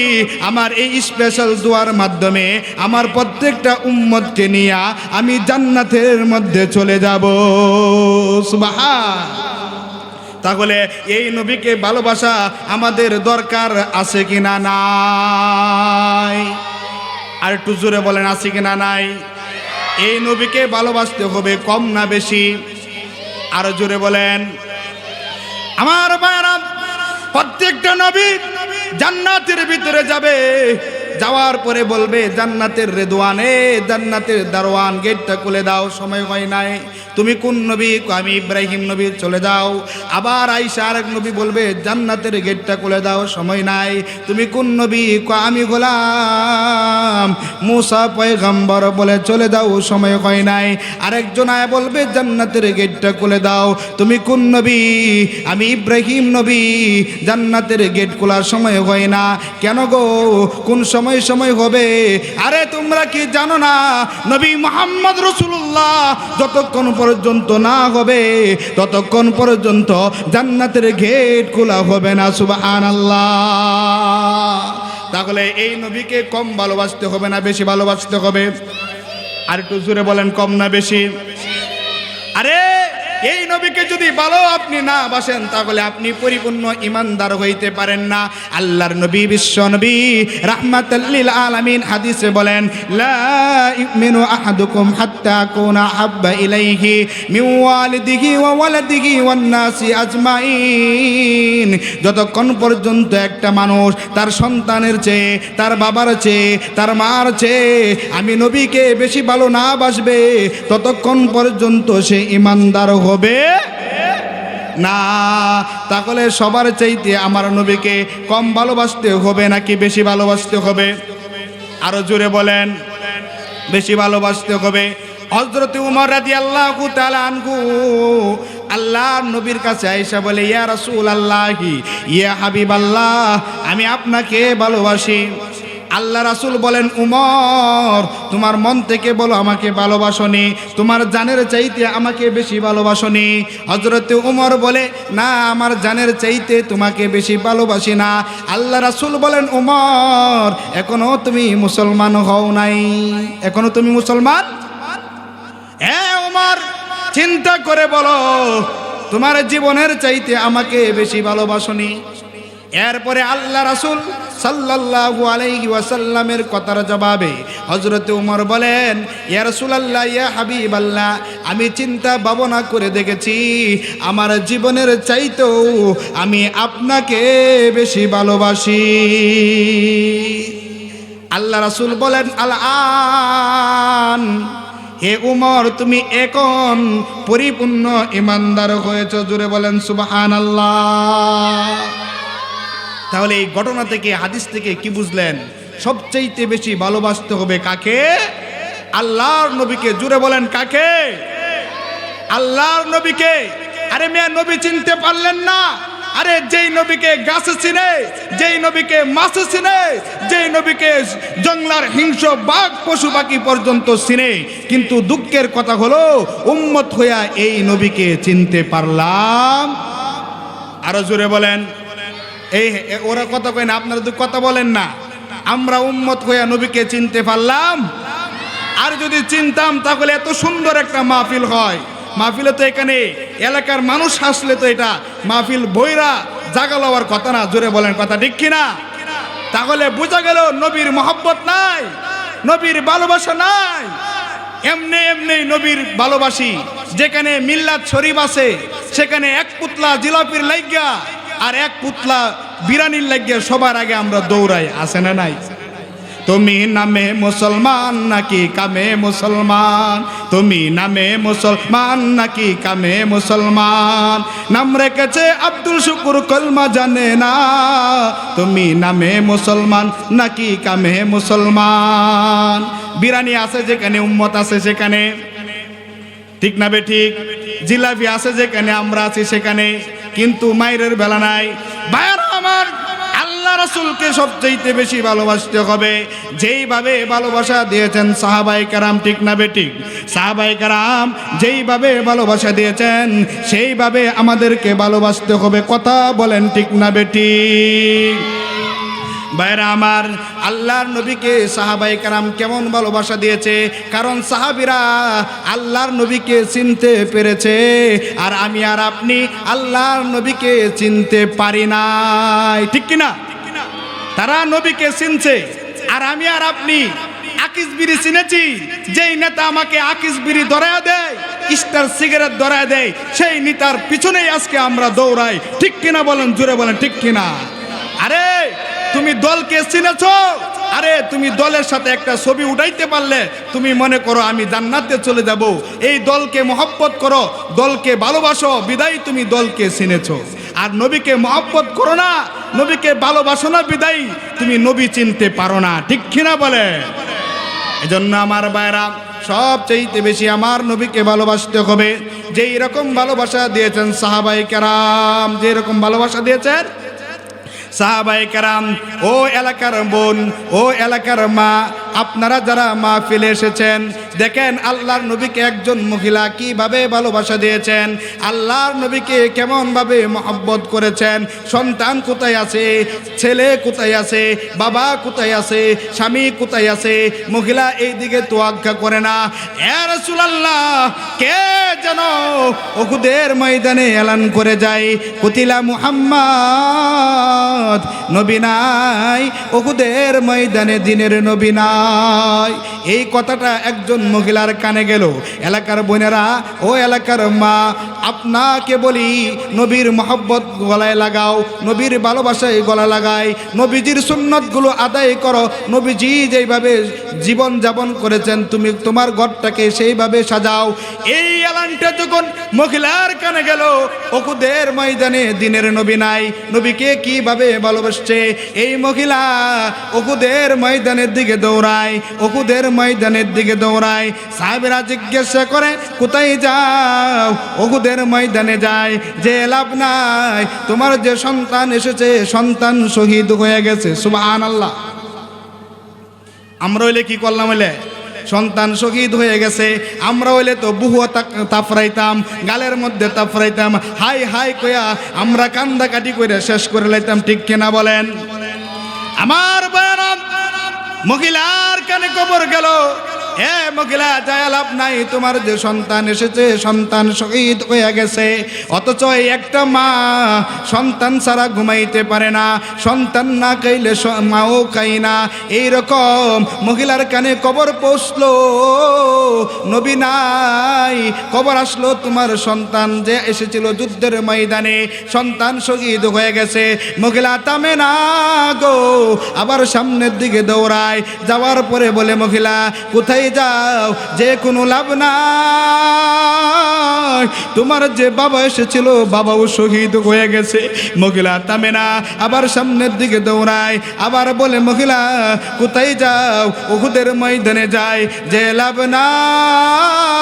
আমার এই স্পেশাল দোয়ার মাধ্যমে আমার প্রত্যেকটা উম্মতকে নিয়ে আমি জান্নাতের মধ্যে চলে যাব। সুবহান। তাহলে এই নবীকে ভালোবাসা আমাদের দরকার আছে কিনা নাই? আর একটু জোরে বলেন, আছে কিনা নাই? এই নবীকে ভালোবাসতে হবে, কম না বেশি? আরো জোরে বলেন। আমার ভাইরা, প্রত্যেকটা নবী জান্নাতের ভিতরে যাবে, যাওয়ার পরে বলবে জান্নাতের রেদওয়ানে, জান্নাতের দারওয়ান, গেটটা খুলে দাও, সময় হয় নাই। তুমি কোন নবী? আমি ইব্রাহিম নবী, চলে যাও। আবার আয়েশা আরেক নবী বলবে জান্নাতের গেটটা খুলে দাও, সময় নাই। তুমি কোন নবী? আমি গোলাম মুসা পয়গম্বর, বলে চলে যাও, সময় হয় নাই। আরেকজন আয়া বলবে জান্নাতের গেটটা খুলে দাও। তুমি কোন নবী? আমি ইব্রাহিম নবী, জান্নাতের গেট খোলার সময় হয় না। কেন গো, কোন সময় সময় হবে? আরে তোমরা কি জানো না নবী মুহাম্মদ রাসূলুল্লাহ যতক্ষণ পর্যন্ত না হবে ততক্ষণ পর্যন্ত জান্নাতের গেট খোলা হবে না। সুবহানাল্লাহ। তাহলে এই নবীকে কম ভালোবাসতে হবে না বেশি ভালোবাসতে হবে? আর একটু জোরে বলেন, কম না বেশি? আরে এই নবীকে যদি ভালো আপনি না বাসেন তাহলে আপনি পরিপূর্ণ ইমানদার হইতে পারেন না। আল্লাহর নবী, বিশ্ব নবী, রাহমাতাল লিল আলামিন হাদিসে বলেন, লা ইউমিনু আহাদুকুম হাত্তা আকুনা হাব্বা ইলাইহি মিন ওয়ালিদিহি ওয়া ওয়ালাদিহি ওয়ান নাসি আজমাইন। যতক্ষণ পর্যন্ত একটা মানুষ তার সন্তানের চেয়ে, তার বাবার চেয়ে, তার মার চেয়ে আমি নবীকে বেশি ভালো না বাসবে ততক্ষণ পর্যন্ত সে ইমানদার হবে না। তাহলে সবার চাইতে আমার নবীকে কম ভালোবাসতে হবে নাকি বেশি ভালোবাসতে হবে? আরো জোরে বলেন, বেশি ভালোবাসতে হবে। হযরত উমর রাদিয়াল্লাহু তাআলা আনহু আল্লাহর নবীর কাছে আয়েশা বলে, ইয়া রাসূলুল্লাহি, ইয়া হাবিবাল্লাহ, আমি আপনাকে ভালোবাসি। আল্লাহ রাসূল বলেন, উমর তোমার মন থেকে বলো আমাকে ভালোবাসনি, তোমার জানের চাইতে আমাকে বেশি ভালোবাসনি। হযরত উমর বলে, না, আমার জানের চাইতে তোমাকে বেশি ভালোবাসি না। আল্লাহ রাসূল বলেন, উমর এখনো তুমি মুসলমান হও নাই, এখনো তুমি মুসলমান। হ্যাঁ উমর, চিন্তা করে বলো, তোমার জীবনের চাইতে আমাকে বেশি ভালোবাসনি। এরপরে আল্লাহ রাসূল সাল্লাল্লাহু আলাইহি ওয়াসাল্লামের কথার জবাবে হযরত উমর বলেন, ইয়া রাসূলুল্লাহ, ইয়া হাবিবাল্লাহ, আমি চিন্তা ভাবনা করে দেখেছি আমার জীবনের চাইতেও আমি আপনাকে বেশি ভালোবাসি। আল্লাহ রাসূল বলেন, আল-আন, হে উমর তুমি এখন পরিপূর্ণ ইমানদার হয়েছ। জোরে বলেন সুবহানাল্লাহ। তাহলে এই ঘটনা থেকে, হাদিস থেকে কি বুঝলেন? সবচাইতে বেশি ভালোবাসতে হবে কাকে? আল্লাহর নবীকে। জোরে বলেন, কাকে? আল্লাহর নবীকে। আরে মিয়া, নবী চিনতে পারলেন না? আরে যেই নবীকে গাছে চিনে, যেই নবীকে মাছে চিনে, যেই নবীকে জঙ্গলার হিংস্র বাঘ পশু পাখি পর্যন্ত চিনে, কিন্তু দুঃখের কথা হলো উম্মত হইয়া এই নবীকে চিনতে পারলাম। আরো জোরে বলেন। এই ওরা কথা কয় না, আপনারা তো কথা বলেন না। আমরা উম্মত হইয়া নবীকে চিনতে পারলাম। আর যদি চিনতাম তাহলে এত সুন্দর একটা মাহফিল হয়। মাহফিলে তো এখানে এলাকার মানুষ আসলে তো এটা মাহফিল বইরা জাগা লওয়ার কথা না। জোরে বলেন, কথা ঠিক কিনা? তাহলে বোঝা গেল নবীর মহব্বত নাই, নবীর ভালোবাসা নাই। এমনি এমনি নবীর ভালোবাসি। যেখানে মিল্লাত শরীফ আছে সেখানে এক পুতলা জিলাপির লাগিয়া আর এক পুতলা বিরানির লাগিয়া সবার আগে আমরা দৌড়াই, আছে না নাই? তুমি নামে মুসলমান নাকি কামে মুসলমান, তুমি নামে মুসলমান নাকি কামে মুসলমান, নাম রেখেছে আব্দুল শুকুর কলমা জানে না, তুমি নামে মুসলমান নাকি কামে মুসলমান। বিরানি আছে যেখানে উম্মত আছে সেখানে, ঠিক না বে ঠিক? জিলাপি আছে যেখানে আমরা আছি সেখানে, কিন্তু মায়ের বেলা নাই। ভাইয়ারা আমার, আল্লাহ রাসূলকে সবচেয়ে বেশি ভালোবাসতে হবে যেইভাবে ভালোবাসা দিয়েছেন সাহাবায়ে কেরাম, ঠিক না বেঠিক? সাহাবায়ে কেরাম যেইভাবে ভালোবাসা দিয়েছেন সেইভাবে আমাদেরকে ভালোবাসতে হবে। কথা বলেন, ঠিক না বেঠিক? ভাইরা আমার, আল্লাহর নবীকে সাহাবায়ে কেরাম কেমন ভালোবাসা দিয়েছে? কারণ সাহাবীরা আল্লাহর নবীকে চিনতে পেরেছে, আর আমি আর আপনি আল্লাহর নবীকে চিনতে পারি নাই, ঠিক কিনা? তারা নবীকে চিনছে, আর আমি আর আপনি আকিস বিড়ি চিনেছি। যেই নেতা আমাকে আকিস বিড়ি ধরায়া দেয়, স্টার সিগারেট ধরায়া দেয়, সেই নেতার পিছনেই আজকে আমরা দৌড়াই, ঠিক কিনা বলেন? জোরে বলেন, ঠিক কিনা? আরে তুমি দলকে চিনেছো, আরে তুমি দলের সাথে একটা ছবি উঠাইতে পারলে তুমি মনে করো আমি জান্নাতে চলে যাব। এই দলকে মহব্বত করো, দলকে ভালোবাসো, বিদায় তুমি দলকে চিনেছো। আর নবীকে মহব্বত করো না, নবীকে ভালোবাসো না, বিদায় তুমি নবী চিনতে পারো না। ঠিক কিনা বলে? এজন্য আমার ভাইরা, সবচেয়ে বেশি আমার নবীকে ভালোবাসতে হবে। যেই রকম ভালোবাসা দিয়েছেন সাহাবায়ে কেরাম, যেই রকম ভালোবাসা দিয়েছেন সাহাবায়ে কেরাম। ও এলাকার বোন, ও এলাকার মা, আপনারা যারা মাহফিলে এসেছেন, দেখেন আল্লাহর নবীকে একজন মহিলা কিভাবে ভালোবাসা দিয়েছেন, আল্লাহর নবীকে কেমনভাবে মহব্বত করেছেন। সন্তান কোথায় আছে, ছেলে কোথায় আছে, বাবা কোথায় আছে, স্বামী কোথায় আছে, মহিলা এই দিকে তোয়াক্কা করে না। ইয়া রাসূলুল্লাহ, কে যেন উহুদের ময়দানে এলান করে যায়, কুতিলা মুহাম্মদ, নবী নাই উহুদের ময়দানে, দিনের নবী নাই। এই কথাটা একজন মহিলার কানে গেল। এলাকার বোনেরা, ও এলাকার মা, আপনাকে বলি, নবীর মহব্বত গলায় লাগাও, নবীর ভালোবাসায় গলা লাগায়, নবীজির সুন্নতগুলো আদায় করো। নবীজি যেইভাবে জীবন যাপন করেছেন, তুমি তোমার ঘরটাকে সেইভাবে সাজাও। এই এলানটা যখন মহিলার কানে গেল, উহুদের ময়দানে দিনের নবী নাই, নবীকে কিভাবে ভালোবাসছে এই মহিলা, উহুদের ময়দানের দিকে দৌড়ায়, উহুদের ময়দানের দিকে দৌড়ায়। সাহাবীরা জিজ্ঞাসা করে, কোথায় যাও? উহুদের ময়দানে যায়। যে লাভ নাই, তোমার যে সন্তান এসেছে, সন্তান শহীদ হয়ে গেছে। সুবহানাল্লাহ। আমরা হইলে কি করলাম? হইলে সন্তান শহীদ হয়ে গেছে, আমরা হইলে তো বুহুয়া তাফরাইতাম, গালের মধ্যে তাফরাইতাম, হাই হাই কয়া আমরা কান্দাকাটি করে শেষ করে লাইতাম। ঠিক কিনা বলেন? আমার বায়ারাম, মহিলার কানে খবর গেল, এ মহিলা, যায় লাভ নাই, তোমার যে সন্তান এসেছে, সন্তান শহীদ হয়ে গেছে। অথচ একটা মা সন্তান ছাড়া ঘুমাইতে পারে না, সন্তান না খাইলে মাও খাই না। এইরকম মহিলার কানে খবর পৌঁছলো, নবী নাই, খবর আসলো তোমার সন্তান যে এসেছিল যুদ্ধের ময়দানে, সন্তান শহীদ হয়ে গেছে। মহিলা থামে না গো, আবার সামনের দিকে দৌড়ায়। যাওয়ার পরে বলে, মহিলা কোথায় যাও? যে কোনো লাভ নাই, তোমার যে বাবা এসেছিল, বাবাও শহীদ হয়ে গেছে। মহিলা থামে না, আবার সামনের দিকে দৌড়ায়। আবার বলে, মহিলা কোথায় যাও? উহুদের ময়দানে যায়। যে লাভ নাই,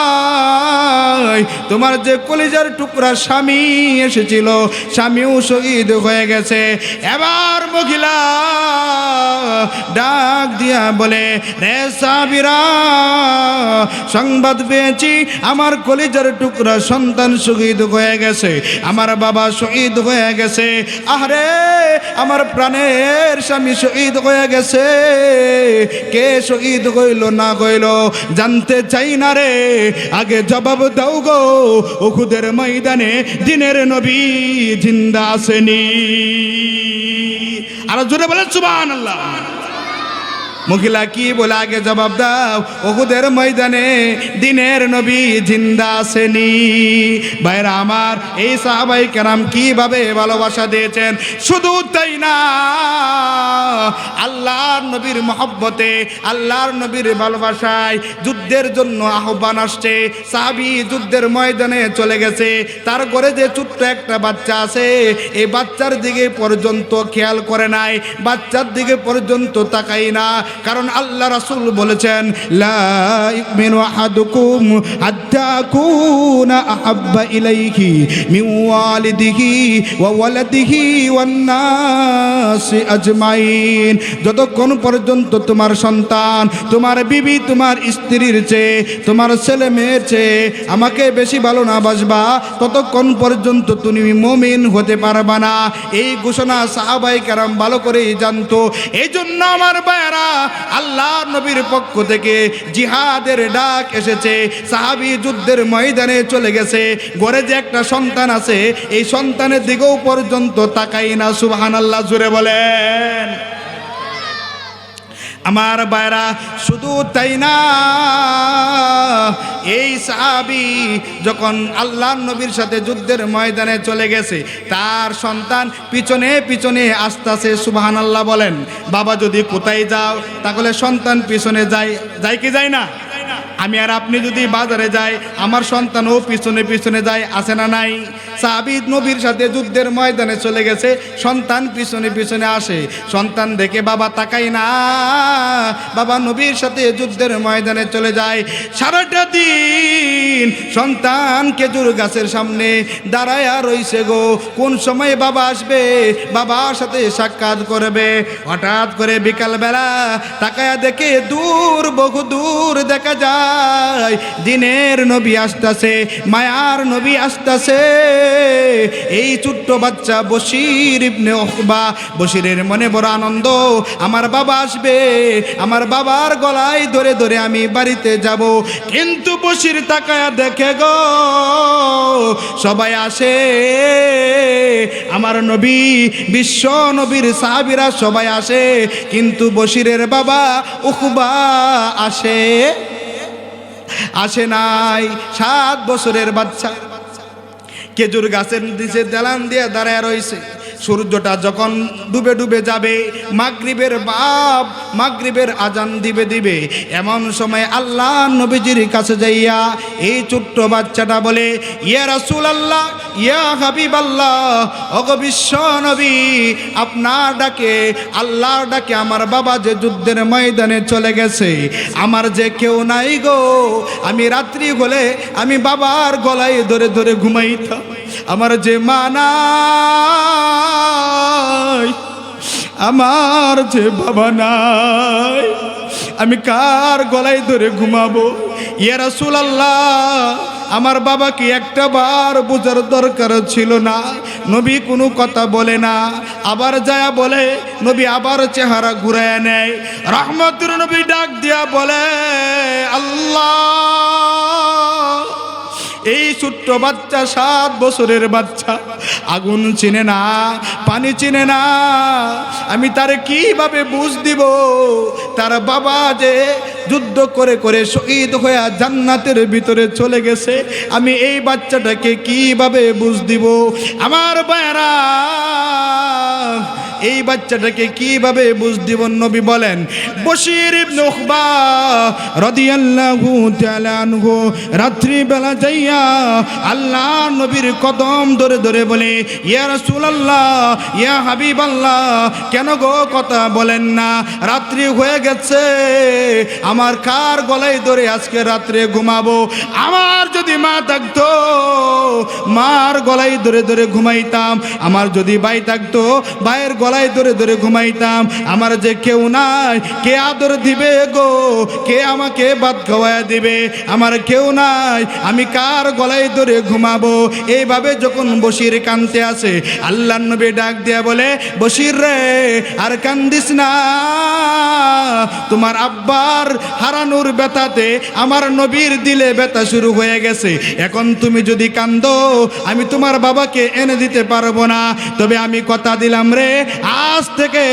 তোমার যে কলিজার টুকরা স্বামী এসেছিল, স্বামীও শহীদ হয়ে গেছে। এবার মহিলা ডাক দিয়া বলে, রে সাহাবীরা, সংবাদ পেয়েছি আমার কলিজার টুকরা সন্তান শহীদ হয়ে গেছে, আমার বাবা শহীদ হয়ে গেছে। আরে আমার প্রাণের স্বামী শহীদ হয়ে গেছে। কে শহীদ হইল না হইল জানতে চাই না রে, আগে জবাব দাও গো, উহুদের ময়দানে দিনের নবী জিন্দা আসেনি। আর জোরে বলেন সুবহানাল্লাহ। মহিলা কি বলে? আগে জবাব দাও, উহুদের ময়দানে দিনের নবী জিন্দা আসেনি। ভাইরা আমার, এই সাহাবায়ে কেরাম কিভাবে ভালোবাসা দিয়েছেন। শুধু তাই না, আল্লাহর নবীর মহব্বতে, আল্লাহর নবীর ভালোবাসায় যুদ্ধের জন্য আহ্বান আসছে। সাহাবী যুদ্ধের ময়দানে চলে গেছে, তার ঘরে যে ছোট্ট একটা বাচ্চা আছে, এই বাচ্চার দিকে পর্যন্ত খেয়াল করে নাই, বাচ্চার দিকে পর্যন্ত তাকাই না। কারণ আল্লাহ রাসূল বলেছেন, লা ইউমিনু আহাদুকুম হাত্তা আকুনা আহাব্বা ইলাইহি মিন ওয়ালিদিহি ওয়া ওয়ালাদিহি ওয়ান নাসি আজমাইন। যতক্ষণ পর্যন্ত তোমার সন্তান, তোমার বিবি, তোমার স্ত্রীর চেয়ে, তোমার ছেলে মেয়ের চেয়ে আমাকে বেশি ভালো না বাসবা, ততক্ষণ পর্যন্ত তুমি মুমিন হতে পারবা না। এই ঘোষণা সাহাবায়ে কেরাম ভালো করেই জানতো। এই জন্য আমার ভাইয়েরা, আল্লাহর নবীর পক্ষ থেকে জিহাদের ডাক এসেছে। সাহাবী যুদ্ধের ময়দানে চলে গেছে, ঘরে যে একটা সন্তান আছে, এই সন্তানের দিকেও পর্যন্ত তাকাই না। সুবহানাল্লাহ, জোরে বলেন। আমার ভাইরা, শুধু তাই না, এই সাহাবী যখন আল্লাহর নবীর সাথে যুদ্ধের ময়দানে চলে গেছে, তার সন্তান পিছনে পিছনে আসতেছে। সুবহানাল্লাহ বলেন। বাবা যদি কোথায় যাও তাহলে সন্তান পিছনে যায়, যায় কি যায় না? আমি আর আপনি যদি বাজারে যাই, আমার সন্তানও পিছনে পিছনে যায়, আছে না নাই? সাহাবী নবীর সাথে যুদ্ধের ময়দানে চলে গেছে, সন্তান পিছনে পিছনে আসে। সন্তান দেখে বাবা তাকাই না, বাবা নবীর সাথে যুদ্ধের ময়দানে চলে যায়। সারাটা দিন সন্তান খেজুর গাছের সামনে দাঁড়ায়া রইছে গো, কোন সময় বাবা আসবে, বাবার সাথে সাক্ষাৎ করবে। হঠাৎ করে বিকালবেলা তাকায়া দেখে দূর, বহু দূর দেখা যায় দিনের নবী আসতেছে, মায়ার নবী আসতেছে। এই ছোট্ট বাচ্চা বশির ইবনে উকবা, বশিরের মনে বড় আনন্দ, আমার বাবা আসবে, আমার বাবার গলায় ধরে ধরে আমি বাড়িতে যাব। কিন্তু বশির তাকায়া দেখে গো, সবাই আসে, আমার নবী, বিশ্ব নবীর সাহাবীরা সবাই আসে, কিন্তু বশিরের বাবা উকবা আসে নাই। 7 বছরের বাচ্চা খেজুর গাছের নিচে দালান দিয়ে দাঁড়ায় রয়েছে। সূর্যটা যখন ডুবে ডুবে যাবে, মাগরিবের আজান দিবে, এমন সময় আল্লাহ নবীজির কাছে যাইয়া এই ছোট্ট বাচ্চাটা বলে, ইয়া রাসূলুল্লাহ, ইয়া হাবিবাল্লাহ, ওগো বিশ্ব নবী, আপনার ডাকে, আল্লাহর ডাকে আমার বাবা যে যুদ্ধের ময়দানে চলে গেছে, আমার যে কেউ নাই গো, আমি রাত্রি হলে আমি বাবার গলায় ধরে ধরে ঘুমাইতাম, আমার যে মা নাই, আমার যে বাবা নাই, আমি কার গলায় ধরে ঘুমাবো? ইয়া রাসূলুল্লাহ, আমার বাবাকে একটা বার বোঝার দরকার ছিল না। নবী কোনো কথা বলে না, আবার যায় বলে, নবী আবার চেহারা ঘুরায় নেয়। রহমতের নবী ডাক দিয়া বলে, আল্লাহ, এই ছোট্ট বাচ্চা, 7 বছরের বাচ্চা, আগুন চিনে না, পানি চিনে না, আমি তার কিভাবে বুঝ দিব? তার বাবা যে যুদ্ধ করে করে শহীদ হয়ে জান্নাতের ভিতরে চলে গেছে, আমি এই বাচ্চাটাকে কিভাবে বুঝ দিব? আমার ভাইরা, এই বাচ্চাটাকে কিভাবে বুঝ দিব? নবী বলেন, বশির ইবনে উকবা রাদিয়াল্লাহু তাআলা আনহু রাত্রি বেলা যাইয়া আল্লাহ নবীর কদম ধরে ধরে বলে, ইয়া রাসূলুল্লাহ, ইয়া হাবিবাল্লাহ, কেন গো কথা বলেন না? রাত্রি হয়ে গেছে, আমার কার গলায় ধরে আজকে রাত্রে ঘুমাবো? আমার যদি মা থাকতো, মার গলায় ধরে ধরে ঘুমাইতাম, আমার যদি ভাই থাকতো, ভাইয়ের গলায় ধরে ধরে ঘুমাইতাম, আমার যে কেউ নাই, কে আদর দিবে গো, কে আমাকে ভাত খাওয়ায় দিবে? আমার কেউ নাই, আমি কার গলায় ধরে ঘুমাবো? এইভাবে যখন বশির কাঁদতে আসে, আল্লাহর নবী ডাক দিয়া বলে, বশির রে, আর কান্দিস না, তোমার আব্বার হারানোর ব্যথাতে আমার নবীর দিলে ব্যথা শুরু হয়ে গেছে। এখন তুমি যদি কান্দো, আমি তোমার বাবাকে এনে দিতে পারবো না, তবে আমি কথা দিলাম রে, আজ থেকে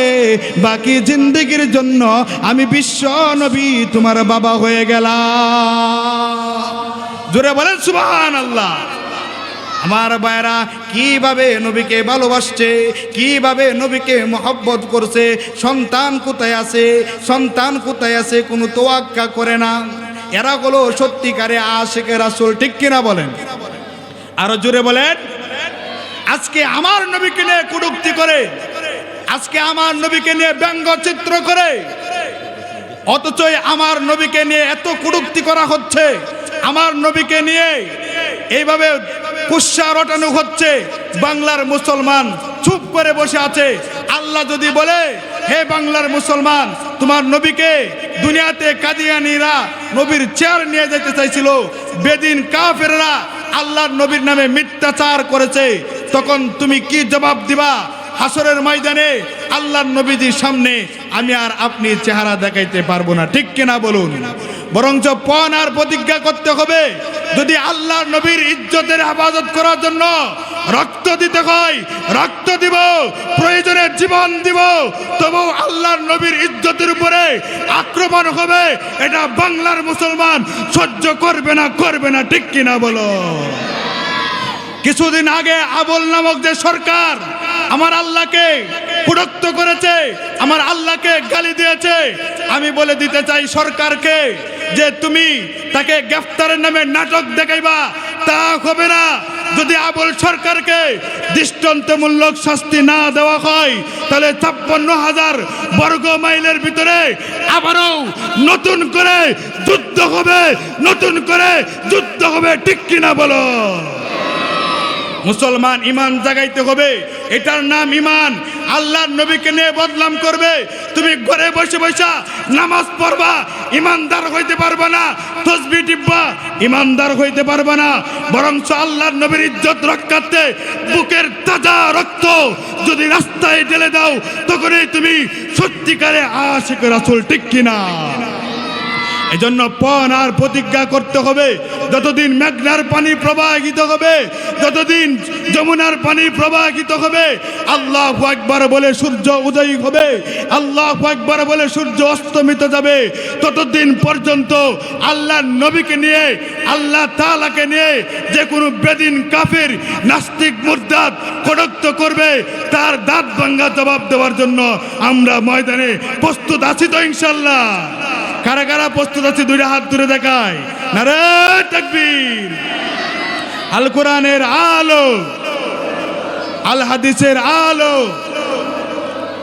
বাকি জিন্দেগির জন্য আমি বিশ্ব নবী তোমার বাবা হয়ে গেলাম। জোরে বলেন সুবহানাল্লাহ। আমার ভাইরা কিভাবে নবীকে ভালোবাসছে, কিভাবে নবীকে মহব্বত করছে। সন্তান কোথায় আছে, সন্তান কোথায় আছে, কোনো তোয়াক্কা করে না। এরা হলো সত্যিকারে আশিকে রাসূল, ঠিক কিনা বলেন? আরো জোরে বলেন। আজকে আমার নবীকে নিয়ে কটূক্তি করে, আজকে আমার নবীকে নিয়ে ব্যঙ্গচিত্র করে, অথচ আমার নবীকে নিয়ে এত কটূক্তি করা হচ্ছে, আমার নবীকে নিয়ে এইভাবে কুৎসা রটানো হচ্ছে। বাংলার মুসলমান চুপ করে বসে আছে। আল্লাহ যদি বলে, হে বাংলার মুসলমান, তোমার নবীকে দুনিয়াতে কাদিয়ানীরা নবীর চেয়ার নিয়ে যেতে চাইছিল, বেদিন কাফেররা আল্লাহর নবীর নামে মিথ্যাচার করেছে, তখন তুমি কি জবাব দিবা? হাসরের ময়দানে আল্লাহর নবীজির সামনে আমি আর আপনি চেহারা দেখাইতে পারবো না, ঠিক কিনা বলুন? বরঞ্চ পণ আর প্রতিজ্ঞা করতে হবে, যদি আল্লাহর নবীর ইজ্জতের হেফাজত করার জন্য রক্ত দিতে হয় রক্ত দিব, প্রয়োজনে জীবন দিব, তবু আল্লাহর নবীর ইজ্জতের উপরে আক্রমণ হবে, এটা বাংলার মুসলমান সহ্য করবে না, ঠিক কিনা বলো? কিছুদিন আগে আবুল নামক যে সরকার আমার আল্লাহকে কুড়ক্ত করেছে, আমার আল্লাহকে গালি দিয়েছে, আমি বলে দিতে চাই সরকারকে যে তুমি তাকে গ্রেফতারের নামে নাটক দেখাইবা, তা হবে না। যদি আবুল সরকারকে দৃষ্টান্তমূলক শাস্তি না দেওয়া হয়, তাহলে 56,000 বর্গ মাইলের ভিতরে আবারও নতুন করে যুদ্ধ হবে, ঠিক কিনা বলো? মুসলমান ইমান জাগাইতে হবে, এটার নাম ইমান। আল্লাহর নবীকে নিয়ে বদনাম করবে, তুমি ঘরে বসে বসে নামাজ পড়বা, ইমানদার হইতে পারবে না, তসবিহ টিপবা, ইমানদার হইতে পারবে না। বরঞ্চ আল্লাহর নবীর ইজ্জত রক্ষার্থে বুকের তাজা রক্ত যদি রাস্তায় ঢেলে দাও, তখনই তুমি সত্যিকারে আশিক রাসূল, ঠিক কিনা? এজন্য পণ আর প্রতিজ্ঞা করতে হবে, যতদিন মেঘনার পানি প্রবাহিত হবে, যতদিন যমুনার পানি প্রবাহিত হবে, আল্লাহু আকবার বলে সূর্য উদয় হবে, আল্লাহু আকবার বলে সূর্য অস্তমিত যাবে, ততদিন পর্যন্ত আল্লাহর নবীকে নিয়ে, আল্লাহ তাআলাকে নিয়ে যে কোনো বেদিন কাফির নাস্তিক মুরতাদ কটাক্ষ করবে, তার দাঁত ভাঙা জবাব দেওয়ার জন্য আমরা ময়দানে প্রস্তুত আছি তো ইনশাআল্লাহ? কারা কারা প্রস্তুত আছে? দুইটা হাত তুলে দেখায়। নারে তাকবীর। আল কোরআনের আলো, আল হাদিসের আলো,